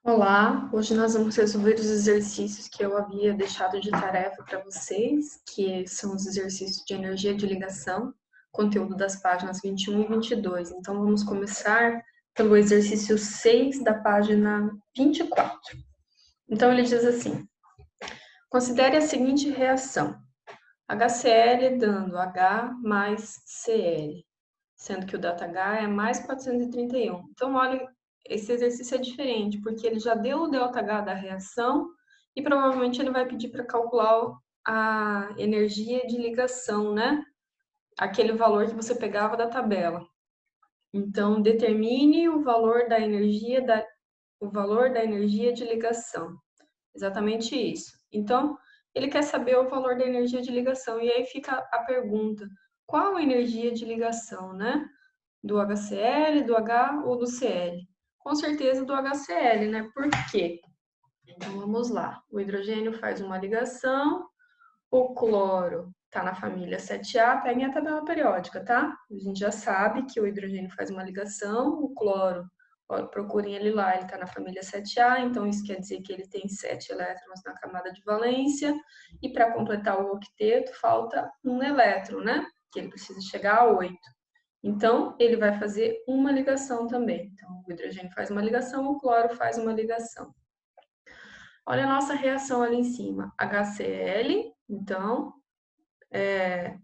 Olá, hoje nós vamos resolver os exercícios que eu havia deixado de tarefa para vocês, que são os exercícios de energia de ligação, conteúdo das páginas 21 e 22. Então, vamos começar pelo exercício 6 da página 24. Então, ele diz assim: considere a seguinte reação: HCl dando H mais Cl, sendo que o ΔH é mais 431. Então, olha, esse exercício é diferente, porque ele já deu o ΔH da reação e provavelmente ele vai pedir para calcular a energia de ligação, né? Aquele valor que você pegava da tabela. Então, determine o valor da energia de ligação. Exatamente isso. Então, ele quer saber o valor da energia de ligação. E aí fica a pergunta: qual a energia de ligação, né? Do HCl, do H ou do Cl? Com certeza do HCl, né? Por quê? Então vamos lá. O hidrogênio faz uma ligação, o cloro está na família 7A, peguem a tabela periódica, tá? A gente já sabe que o hidrogênio faz uma ligação, o cloro, procurem ele lá, ele está na família 7A, então isso quer dizer que ele tem 7 elétrons na camada de valência, e para completar o octeto falta um elétron, né? Que ele precisa chegar a 8. Então, ele vai fazer uma ligação também. Então, o hidrogênio faz uma ligação, o cloro faz uma ligação. Olha a nossa reação ali em cima. HCl, então,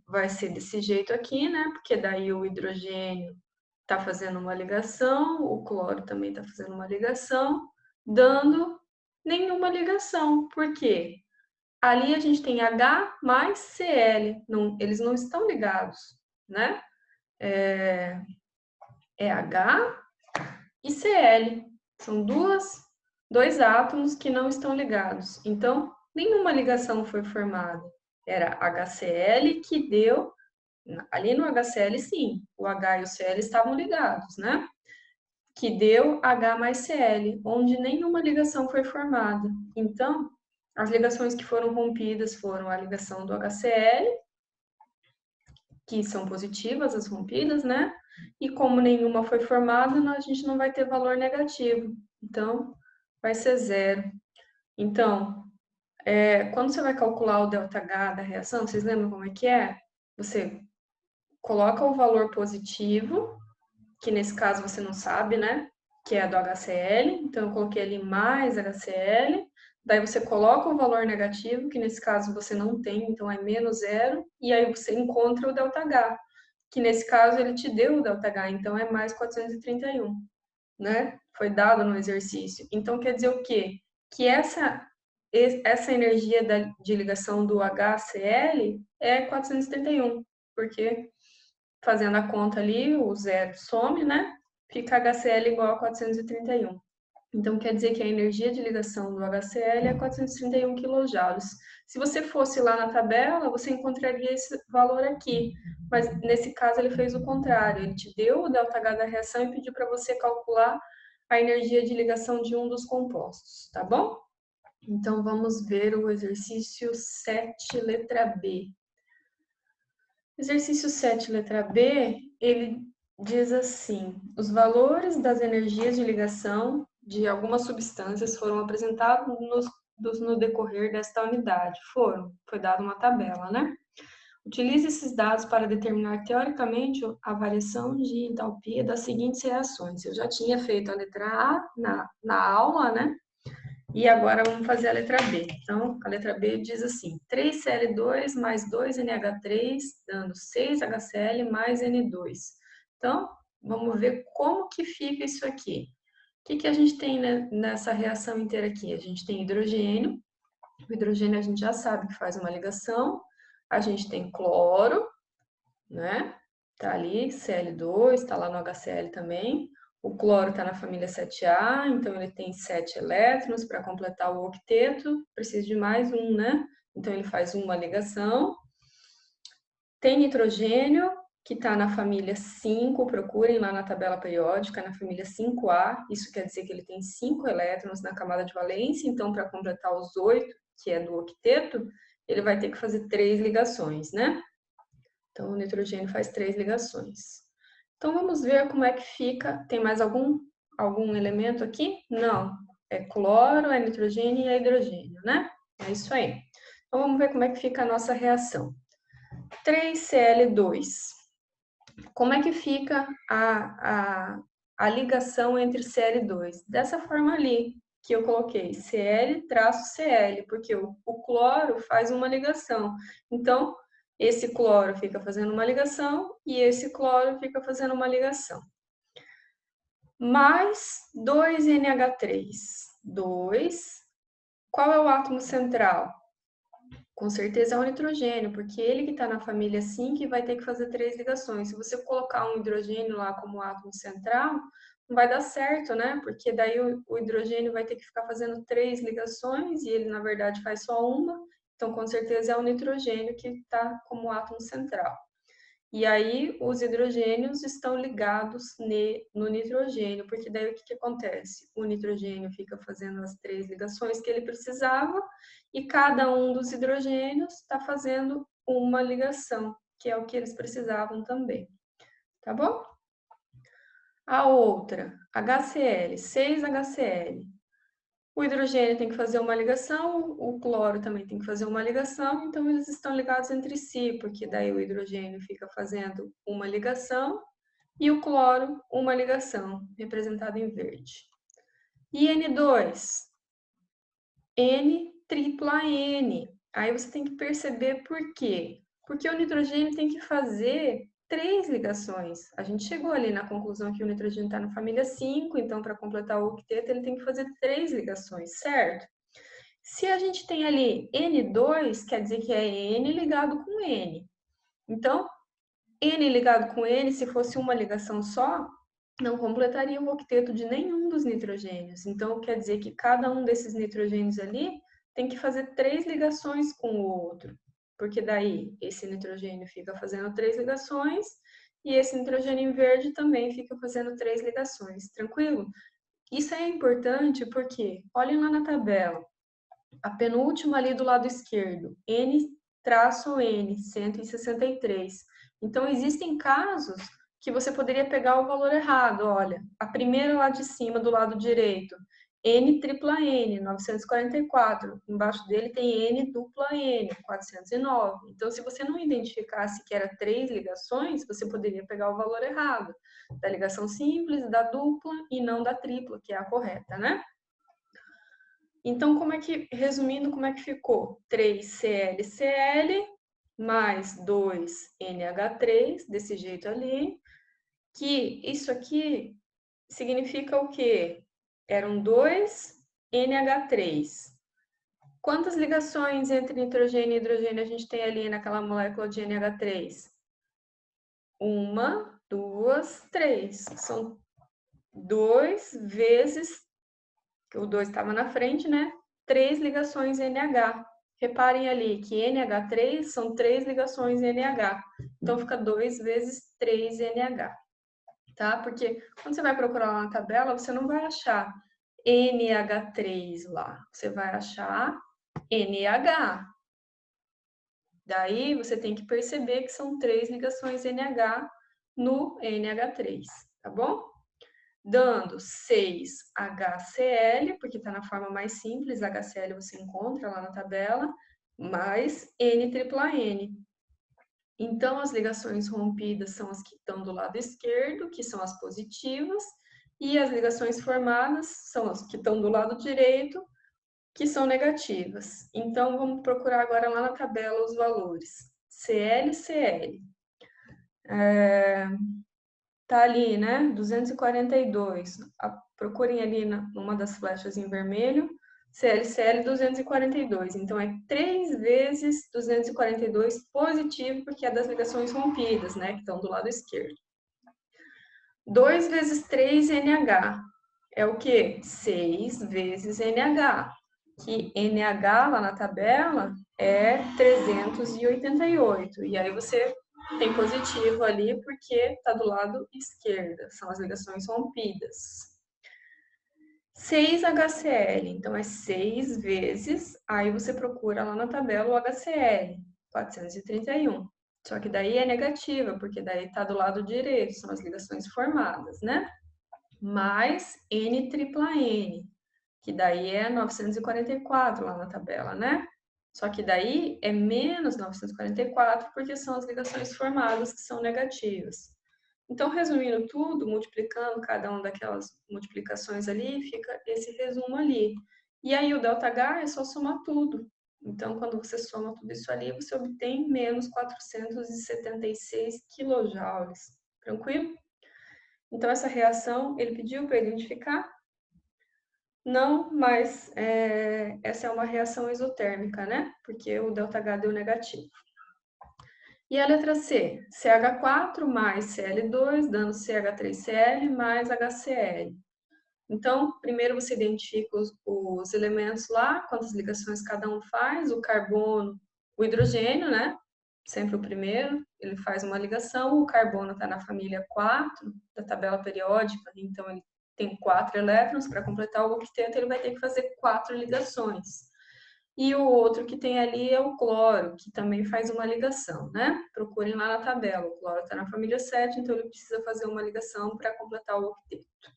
vai ser desse jeito aqui, né? Porque daí o hidrogênio está fazendo uma ligação, o cloro também está fazendo uma ligação, dando nenhuma ligação. Por quê? Ali a gente tem H mais Cl, não, eles não estão ligados, né? É H e Cl. São dois átomos que não estão ligados. Então, nenhuma ligação foi formada. Era HCl que deu. Ali no HCl, sim, o H e o Cl estavam ligados, né? Que deu H mais Cl, onde nenhuma ligação foi formada. Então, as ligações que foram rompidas foram a ligação do HCl, que são positivas as rompidas, né? E como nenhuma foi formada, a gente não vai ter valor negativo. Então, vai ser zero. Então, quando você vai calcular o ΔH da reação, vocês lembram como é que é? Você coloca o valor positivo, que nesse caso você não sabe, né? Que é do HCl. Então, eu coloquei ali mais HCl. Daí você coloca o valor negativo, que nesse caso você não tem, então é menos zero. E aí você encontra o ΔH, que nesse caso ele te deu o ΔH, então é mais 431, né? Foi dado no exercício. Então quer dizer o quê? Que essa energia de ligação do HCl é 431, porque fazendo a conta ali, o zero some, né? Fica HCl igual a 431. Então, quer dizer que a energia de ligação do HCl é 431 kJ. Se você fosse lá na tabela, você encontraria esse valor aqui. Mas, nesse caso, ele fez o contrário. Ele te deu o ΔH da reação e pediu para você calcular a energia de ligação de um dos compostos, tá bom? Então, vamos ver o exercício 7, letra B. Exercício 7, letra B, ele diz assim: os valores das energias de ligação de algumas substâncias foram apresentados no decorrer desta unidade. Foi dada uma tabela, né? Utilize esses dados para determinar teoricamente a variação de entalpia das seguintes reações. Eu já tinha feito a letra A na aula, né? E agora vamos fazer a letra B. Então, a letra B diz assim: 3Cl2 mais 2NH3, dando 6HCl mais N2. Então, vamos ver como que fica isso aqui. O que a gente tem nessa reação inteira aqui? A gente tem hidrogênio. O hidrogênio a gente já sabe que faz uma ligação. A gente tem cloro, né? Tá ali, Cl2, tá lá no HCl também. O cloro está na família 7A, então ele tem 7 elétrons para completar o octeto, precisa de mais um, né? Então ele faz uma ligação. Tem nitrogênio, que está na família 5, procurem lá na tabela periódica, na família 5A, isso quer dizer que ele tem 5 elétrons na camada de valência, então para completar os 8, que é do octeto, ele vai ter que fazer 3 ligações, né? Então, o nitrogênio faz 3 ligações. Então, vamos ver como é que fica. Tem mais algum elemento aqui? Não. é cloro, é nitrogênio e é hidrogênio, né? É isso aí. Então, vamos ver como é que fica a nossa reação. 3Cl2. Como é que fica a ligação entre Cl2? Dessa forma ali, que eu coloquei, Cl-Cl, porque o cloro faz uma ligação. Então, esse cloro fica fazendo uma ligação e esse cloro fica fazendo uma ligação. Mais 2NH3. 2. Qual é o átomo central? Com certeza é o nitrogênio, porque ele que está na família 5 vai ter que fazer 3 ligações. Se você colocar um hidrogênio lá como átomo central, não vai dar certo, né? Porque daí o hidrogênio vai ter que ficar fazendo 3 ligações e ele, na verdade, faz só uma. Então, com certeza é o nitrogênio que está como átomo central. E aí, os hidrogênios estão ligados no nitrogênio, porque daí o que acontece? O nitrogênio fica fazendo as 3 ligações que ele precisava, e cada um dos hidrogênios está fazendo uma ligação, que é o que eles precisavam também. Tá bom? A outra, HCl, 6HCl. O hidrogênio tem que fazer uma ligação, o cloro também tem que fazer uma ligação, então eles estão ligados entre si, porque daí o hidrogênio fica fazendo uma ligação e o cloro uma ligação, representada em verde. E N2? N tripla N. Aí você tem que perceber por quê. Porque o nitrogênio tem que fazer 3 ligações. A gente chegou ali na conclusão que o nitrogênio está na família 5, então para completar o octeto ele tem que fazer 3 ligações, certo? Se a gente tem ali N2, quer dizer que é N ligado com N. Então, N ligado com N, se fosse uma ligação só, não completaria o octeto de nenhum dos nitrogênios. Então, quer dizer que cada um desses nitrogênios ali tem que fazer 3 ligações com o outro. Porque daí, esse nitrogênio fica fazendo 3 ligações e esse nitrogênio em verde também fica fazendo 3 ligações. Tranquilo? Isso é importante porque, olhem lá na tabela, a penúltima ali do lado esquerdo, N-N, 163. Então, existem casos que você poderia pegar o valor errado. Olha, a primeira lá de cima, do lado direito, N-N, 944. Embaixo dele tem N-N, 409. Então, se você não identificasse que era 3 ligações, você poderia pegar o valor errado. Da ligação simples, da dupla e não da tripla, que é a correta, né? Então, resumindo, como é que ficou? 3ClCl mais 2NH3, desse jeito ali, que isso aqui significa o quê? Eram 2NH3. Quantas ligações entre nitrogênio e hidrogênio a gente tem ali naquela molécula de NH3? 1, 2, 3. São 2 vezes, que o 2 estava na frente, né? 3 ligações NH. Reparem ali que NH3 são 3 ligações NH. Então, fica 2 vezes 3 NH. Tá? Porque quando você vai procurar lá na tabela, você não vai achar NH3 lá. Você vai achar NH. Daí, você tem que perceber que são 3 ligações NH no NH3, tá bom? Dando 6HCl, porque está na forma mais simples, HCl você encontra lá na tabela, mais N-tripla-N. Então, as ligações rompidas são as que estão do lado esquerdo, que são as positivas, e as ligações formadas são as que estão do lado direito, que são negativas. Então, vamos procurar agora lá na tabela os valores. Cl, Cl. Tá ali, né? 242. Procurem ali numa das flechas em vermelho. ClCl 242. Então, é 3 vezes 242 positivo, porque é das ligações rompidas, né? Que estão do lado esquerdo. 2 vezes 3 NH. É o quê? 6 vezes NH. Que NH lá na tabela é 388. E aí você tem positivo ali porque está do lado esquerdo, são as ligações rompidas. 6HCl, então é 6 vezes, aí você procura lá na tabela o HCl, 431. Só que daí é negativa, porque daí está do lado direito, são as ligações formadas, né? Mais N-tripla-N, que daí é 944 lá na tabela, né? Só que daí é menos 944, porque são as ligações formadas que são negativas. Então, resumindo tudo, multiplicando cada uma daquelas multiplicações ali, fica esse resumo ali. E aí o ΔH é só somar tudo. Então, quando você soma tudo isso ali, você obtém menos 476 quilojoules. Tranquilo? Então, essa reação, ele pediu para identificar? Não, mas essa é uma reação isotérmica, né? Porque o ΔH deu negativo. E a letra C? CH4 mais Cl2, dando CH3Cl mais HCl. Então, primeiro você identifica os elementos lá, quantas ligações cada um faz, o carbono, o hidrogênio, né? Sempre o primeiro, ele faz uma ligação, o carbono está na família 4 da tabela periódica, então ele tem 4 elétrons, para completar o octeto ele vai ter que fazer 4 ligações. E o outro que tem ali é o cloro, que também faz uma ligação, né? Procurem lá na tabela, o cloro está na família 7, então ele precisa fazer uma ligação para completar o octeto.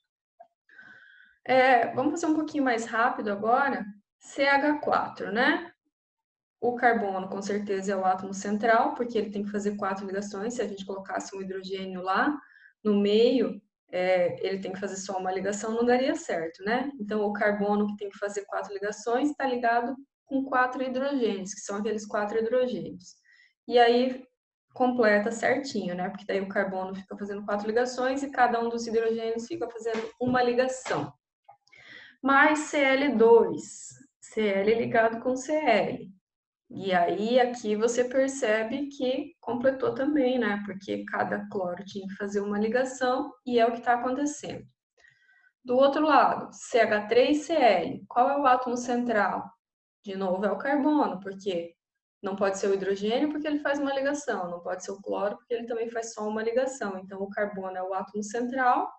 Vamos fazer um pouquinho mais rápido agora. CH4, né? O carbono, com certeza, é o átomo central, porque ele tem que fazer 4 ligações. Se a gente colocasse um hidrogênio lá no meio, ele tem que fazer só uma ligação, não daria certo, né? Então, o carbono, que tem que fazer 4 ligações, está ligado com 4 hidrogênios, que são aqueles 4 hidrogênios. E aí, completa certinho, né? Porque daí o carbono fica fazendo 4 ligações e cada um dos hidrogênios fica fazendo uma ligação. Mais Cl2, Cl ligado com Cl. E aí, aqui você percebe que completou também, né? Porque cada cloro tinha que fazer uma ligação e é o que está acontecendo. Do outro lado, CH3Cl. Qual é o átomo central? De novo, é o carbono, porque não pode ser o hidrogênio porque ele faz uma ligação, não pode ser o cloro porque ele também faz só uma ligação. Então, o carbono é o átomo central.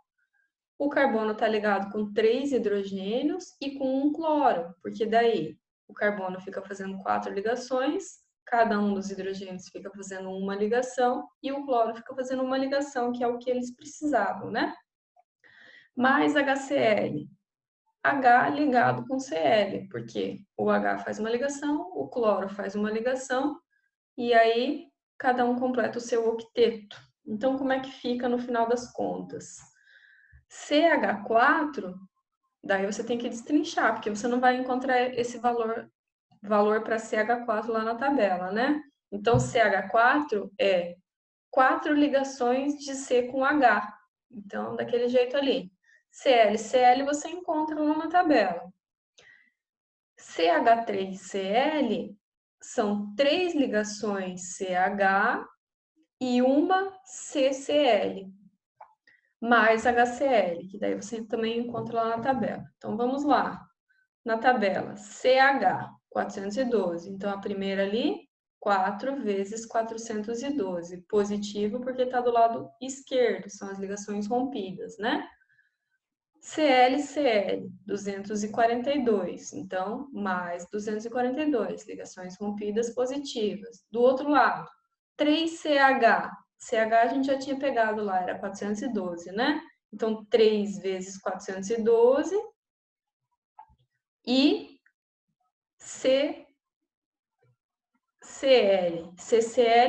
O carbono está ligado com 3 hidrogênios e com um cloro, porque daí o carbono fica fazendo 4 ligações, cada um dos hidrogênios fica fazendo uma ligação e o cloro fica fazendo uma ligação, que é o que eles precisavam, né? Mais HCl. H ligado com Cl, porque o H faz uma ligação, o cloro faz uma ligação, e aí cada um completa o seu octeto. Então, como é que fica no final das contas? CH4, daí você tem que destrinchar, porque você não vai encontrar esse valor para CH4 lá na tabela, né? Então, CH4 é 4 ligações de C com H. Então, daquele jeito ali. Cl você encontra lá na tabela. CH3Cl são 3 ligações CH e uma CCl, mais HCl, que daí você também encontra lá na tabela. Então, vamos lá. Na tabela, CH, 412. Então, a primeira ali, 4 vezes 412. Positivo porque está do lado esquerdo, são as ligações rompidas, né? CL, 242. Então, mais 242, ligações rompidas positivas. Do outro lado, 3CH. CH a gente já tinha pegado lá, era 412, né? Então, 3 vezes 412 e CCl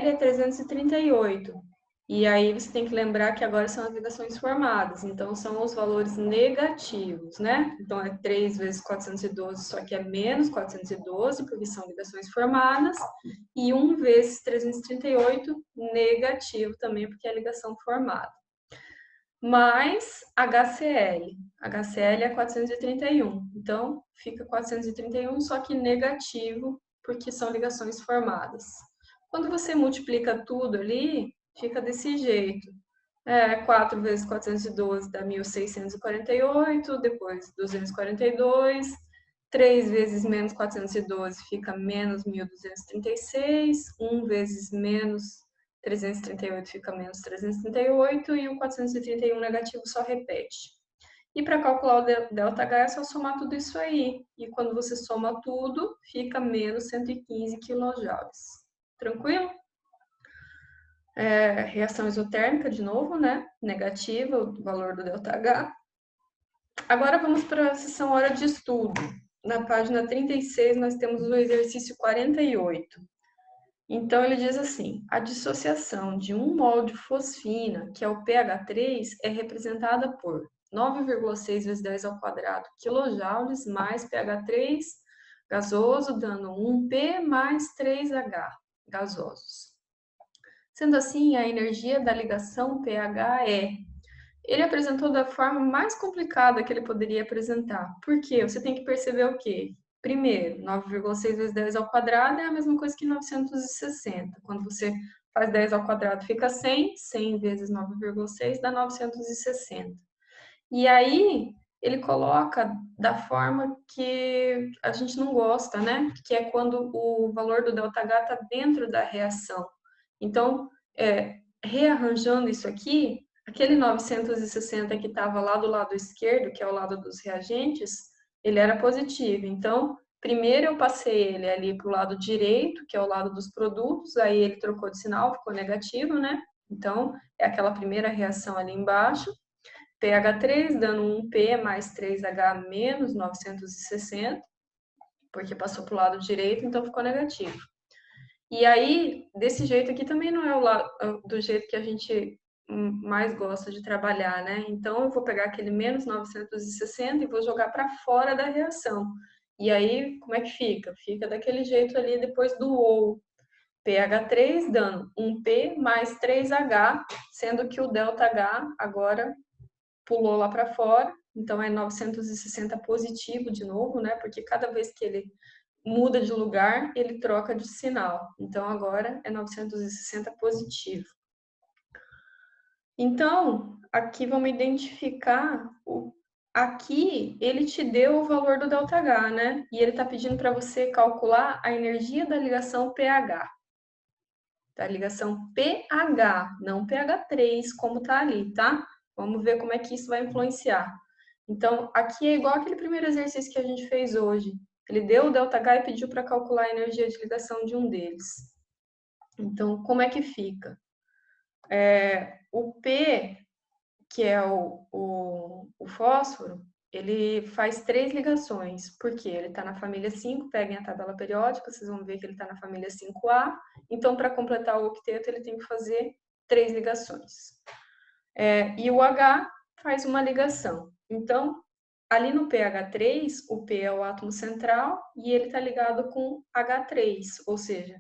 é 338. E aí você tem que lembrar que agora são as ligações formadas, então são os valores negativos, né? Então é 3 vezes 412, só que é menos 412, porque são ligações formadas, e 1 vezes 338, negativo também, porque é ligação formada. Mais HCl. HCl é 431, então fica 431, só que negativo, porque são ligações formadas. Quando você multiplica tudo ali, fica desse jeito. 4 vezes 412 dá 1.648, depois 242, 3 vezes menos 412 fica menos 1.236, 1 vezes menos 338 fica menos 338 e o 431 negativo só repete. E para calcular o ΔH é só somar tudo isso aí. E quando você soma tudo, fica menos 115 kJ. Tranquilo? Reação isotérmica, de novo, né? Negativa, o valor do ΔH. Agora vamos para a seção hora de estudo. Na página 36, nós temos o exercício 48. Então, ele diz assim: a dissociação de um mol de fosfina, que é o pH3, é representada por 9,6 vezes 10 ao quadrado quilojoules mais pH3 gasoso, dando 1P mais 3H gasosos. Sendo assim, a energia da ligação pH é... Ele apresentou da forma mais complicada que ele poderia apresentar. Por quê? Você tem que perceber o quê? Primeiro, 9,6 vezes 10 ao quadrado é a mesma coisa que 960. Quando você faz 10 ao quadrado, fica 100. 100 vezes 9,6 dá 960. E aí, ele coloca da forma que a gente não gosta, né? Que é quando o valor do ΔH está dentro da reação. Então, rearranjando isso aqui, aquele 960 que estava lá do lado esquerdo, que é o lado dos reagentes, ele era positivo. Então, primeiro eu passei ele ali para o lado direito, que é o lado dos produtos, aí ele trocou de sinal, ficou negativo, né? Então, é aquela primeira reação ali embaixo. pH3 dando 1P mais 3H menos 960, porque passou para o lado direito, então ficou negativo. E aí, desse jeito aqui também não é o lado, do jeito que a gente mais gosta de trabalhar, né? Então, eu vou pegar aquele menos 960 e vou jogar para fora da reação. E aí, como é que fica? Fica daquele jeito ali depois do ou. pH3 dando 1P mais 3H, sendo que o ΔH agora pulou lá para fora, então é 960 positivo de novo, né? Porque cada vez que ele muda de lugar, ele troca de sinal. Então agora é 960 positivo. Então, aqui vamos identificar aqui ele te deu o valor do ΔH, né? E ele está pedindo para você calcular a energia da ligação pH. Da ligação pH, não pH3, como está ali, tá? Vamos ver como é que isso vai influenciar. Então, aqui é igual aquele primeiro exercício que a gente fez hoje. Ele deu o ΔH e pediu para calcular a energia de ligação de um deles. Então, como é que fica? O P, que é o fósforo, ele faz 3 ligações, porque ele está na família 5, peguem a tabela periódica, vocês vão ver que ele está na família 5A, então para completar o octeto ele tem que fazer 3 ligações. E o H faz uma ligação. Então, ali no pH3, o P é o átomo central e ele está ligado com H3, ou seja,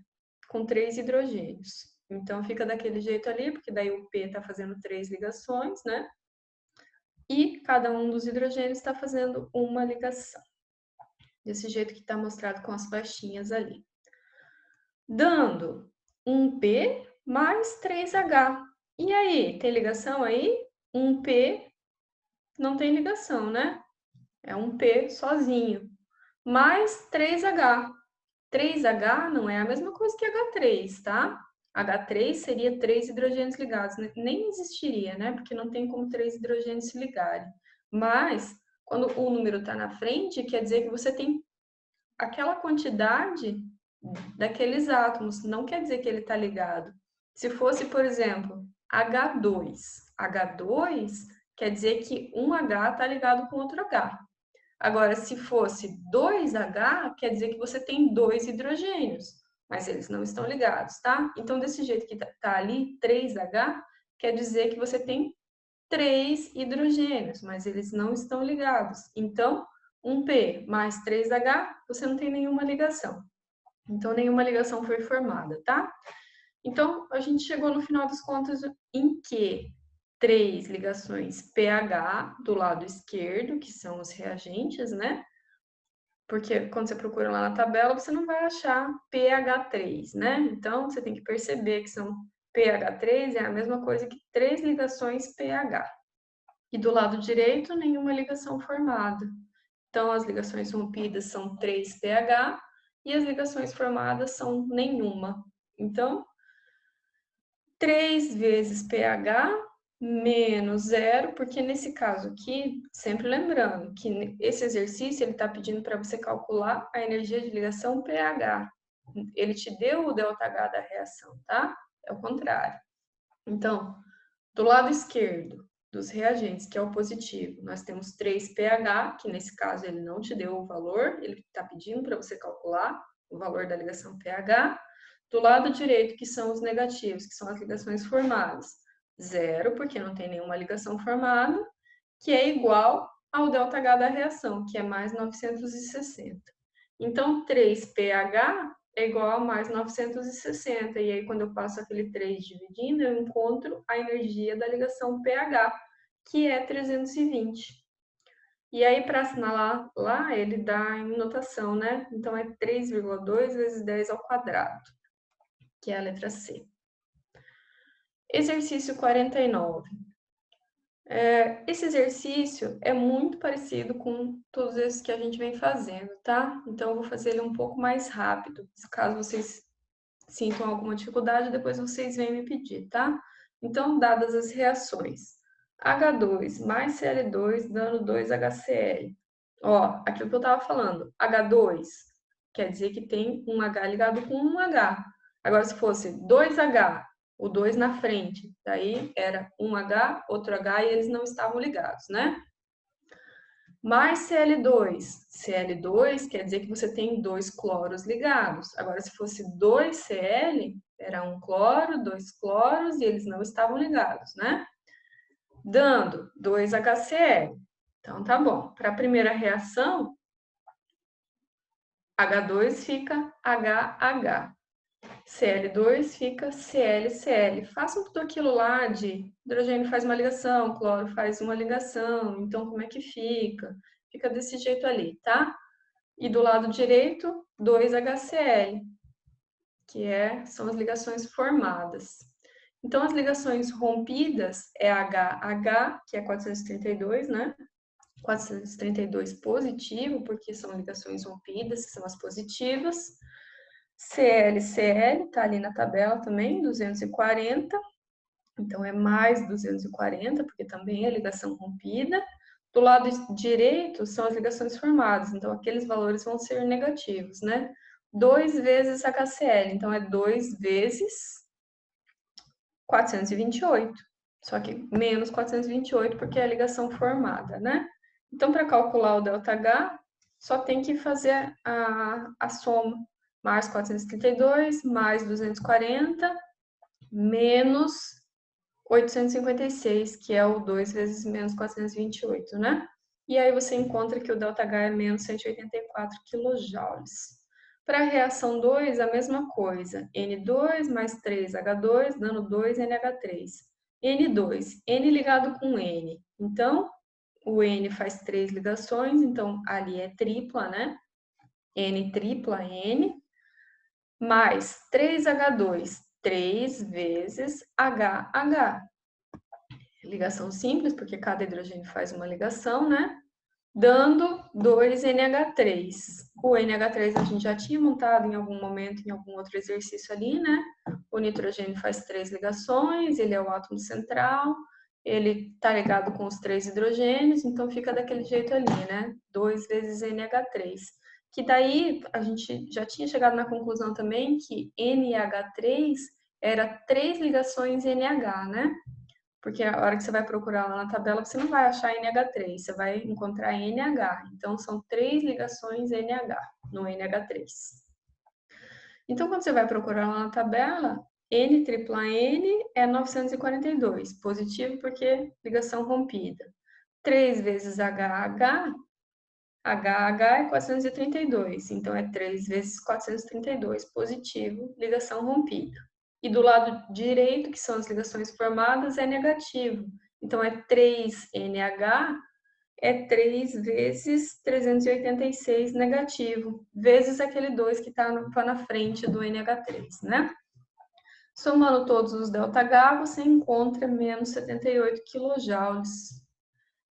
com 3 hidrogênios. Então, fica daquele jeito ali, porque daí o P está fazendo 3 ligações, né? E cada um dos hidrogênios está fazendo uma ligação. Desse jeito que está mostrado com as faixinhas ali. Dando um P mais 3H. E aí, tem ligação aí? Um P não tem ligação, né? É um P sozinho. Mais 3H. 3H não é a mesma coisa que H3, tá? H3 seria 3 hidrogênios ligados. Nem existiria, né? Porque não tem como 3 hidrogênios se ligarem. Mas, quando o número está na frente, quer dizer que você tem aquela quantidade daqueles átomos. Não quer dizer que ele está ligado. Se fosse, por exemplo, H2. H2 quer dizer que um H está ligado com outro H. Agora, se fosse 2H, quer dizer que você tem 2 hidrogênios, mas eles não estão ligados, tá? Então, desse jeito que tá ali, 3H, quer dizer que você tem 3 hidrogênios, mas eles não estão ligados. Então, 1P mais 3H, você não tem nenhuma ligação. Então, nenhuma ligação foi formada, tá? Então, a gente chegou no final das contas em que 3 ligações pH do lado esquerdo, que são os reagentes, né? Porque quando você procura lá na tabela, você não vai achar pH3, né? Então, você tem que perceber que são pH3 é a mesma coisa que 3 ligações pH. E do lado direito, nenhuma ligação formada. Então, as ligações rompidas são 3 pH e as ligações formadas são nenhuma. Então, 3 vezes pH menos zero, porque nesse caso aqui, sempre lembrando que esse exercício ele está pedindo para você calcular a energia de ligação pH. Ele te deu o ΔH da reação, tá? É o contrário. Então, do lado esquerdo, dos reagentes, que é o positivo. Nós temos 3pH, que nesse caso ele não te deu o valor, ele está pedindo para você calcular o valor da ligação pH. Do lado direito, que são os negativos, que são as ligações formadas. 0, porque não tem nenhuma ligação formada, que é igual ao ΔH da reação, que é mais 960. Então, 3pH é igual a mais 960. E aí, quando eu passo aquele 3 dividindo, eu encontro a energia da ligação pH, que é 320. E aí, para assinalar lá, ele dá em notação, né? Então, é 3,2 vezes 10 ao quadrado, que é a letra C. Exercício 49. Esse exercício é muito parecido com todos esses que a gente vem fazendo, tá? Então, eu vou fazer ele um pouco mais rápido. Caso vocês sintam alguma dificuldade, depois vocês vêm me pedir, tá? Então, dadas as reações. H2 mais Cl2 dando 2HCl. Ó, aquilo que eu estava falando. H2 quer dizer que tem um H ligado com um H. Agora, se fosse 2H, o 2 na frente, daí era um H, outro H e eles não estavam ligados, né? Mais Cl2. Cl2 quer dizer que você tem 2 cloros ligados. Agora, se fosse 2Cl, era um cloro, 2 cloros e eles não estavam ligados, né? Dando 2HCl. Então, tá bom. Para a primeira reação, H2 fica HH. Cl2 fica ClCl. Façam tudo aquilo lá de hidrogênio faz uma ligação, cloro faz uma ligação, então como é que fica? Fica desse jeito ali, tá? E do lado direito, 2HCl, que são as ligações formadas. Então, as ligações rompidas é HH, que é 432, né? 432 positivo, porque são ligações rompidas, que são as positivas. ClCl, tá ali na tabela também, 240. Então, é mais 240, porque também é ligação rompida. Do lado direito são as ligações formadas, então aqueles valores vão ser negativos, né? 2 vezes HCl, então é 2 vezes 428. Só que menos 428 porque é a ligação formada, né? Então, para calcular o ΔH, só tem que fazer a soma. Mais 432, mais 240, menos 856, que é o 2 vezes menos 428, né? E aí você encontra que o ΔH é menos 184 kJ. Para a reação 2, a mesma coisa. N2 mais 3H2, dando 2NH3. N2, N ligado com N. Então, o N faz 3 ligações, então ali é tripla, né? N tripla N, mais 3H2, 3 vezes HH. Ligação simples, porque cada hidrogênio faz uma ligação, né? Dando 2NH3. O NH3 a gente já tinha montado em algum momento, em algum outro exercício ali, né? O nitrogênio faz 3 ligações, ele é o átomo central, ele tá ligado com os 3 hidrogênios, então fica daquele jeito ali, né? 2 vezes NH3. Que daí a gente já tinha chegado na conclusão também que NH3 era 3 ligações NH, né? Porque a hora que você vai procurar lá na tabela, você não vai achar NH3, você vai encontrar NH. Então, são 3 ligações NH no NH3. Então, quando você vai procurar lá na tabela, N tripla N é 942, positivo porque ligação rompida. 3 vezes HH, HH é 432, então é 3 vezes 432, positivo, ligação rompida. E do lado direito, que são as ligações formadas, é negativo. Então, é 3NH, é 3 vezes 386 negativo, vezes aquele 2 que está na frente do NH3, né? Somando todos os ΔH, você encontra menos 78 kJ.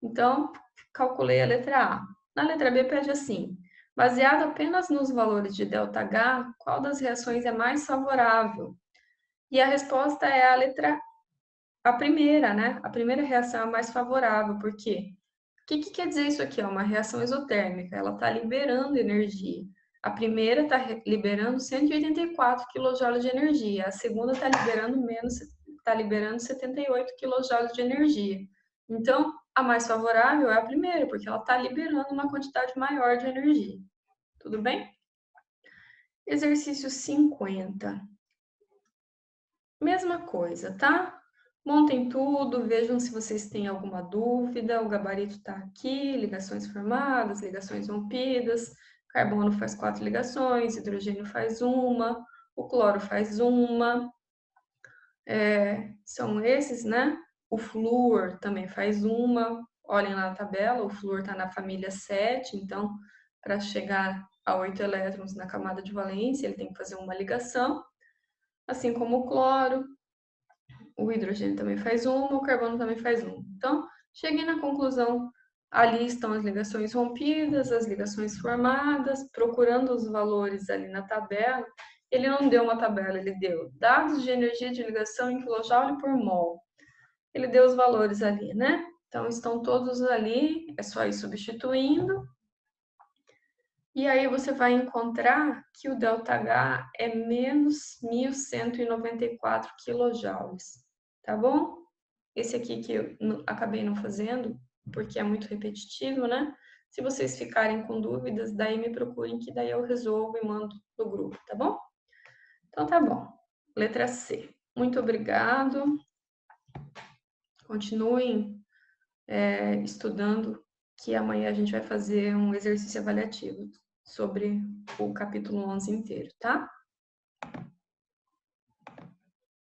Então, calculei a letra A. Na letra B, pede assim: baseado apenas nos valores de ΔH, qual das reações é mais favorável? E a resposta é a primeira, né? A primeira reação é a mais favorável, por quê? O que quer dizer isso aqui? É uma reação exotérmica, ela está liberando energia. A primeira está liberando 184 kJ de energia, a segunda está liberando 78 kJ de energia. Então, a mais favorável é a primeira, porque ela está liberando uma quantidade maior de energia. Tudo bem? Exercício 50. Mesma coisa, tá? Montem tudo, vejam se vocês têm alguma dúvida. O gabarito está aqui, ligações formadas, ligações rompidas. Carbono faz 4 ligações, hidrogênio faz uma, o cloro faz uma. São esses, né? O flúor também faz uma. Olhem lá na tabela, o flúor está na família 7, então, para chegar a 8 elétrons na camada de valência, ele tem que fazer uma ligação. Assim como o cloro, o hidrogênio também faz uma, o carbono também faz uma. Então, cheguei na conclusão, ali estão as ligações rompidas, as ligações formadas, procurando os valores ali na tabela. Ele não deu uma tabela, ele deu dados de energia de ligação em kJ por mol. Ele deu os valores ali, né? Então, estão todos ali, é só ir substituindo. E aí você vai encontrar que o ΔH é menos 1.194 kJ, tá bom? Esse aqui que eu acabei não fazendo, porque é muito repetitivo, né? Se vocês ficarem com dúvidas, daí me procurem, que daí eu resolvo e mando no grupo, tá bom? Então tá bom. Letra C. Muito obrigado. Continuem estudando, que amanhã a gente vai fazer um exercício avaliativo sobre o capítulo 11 inteiro, tá?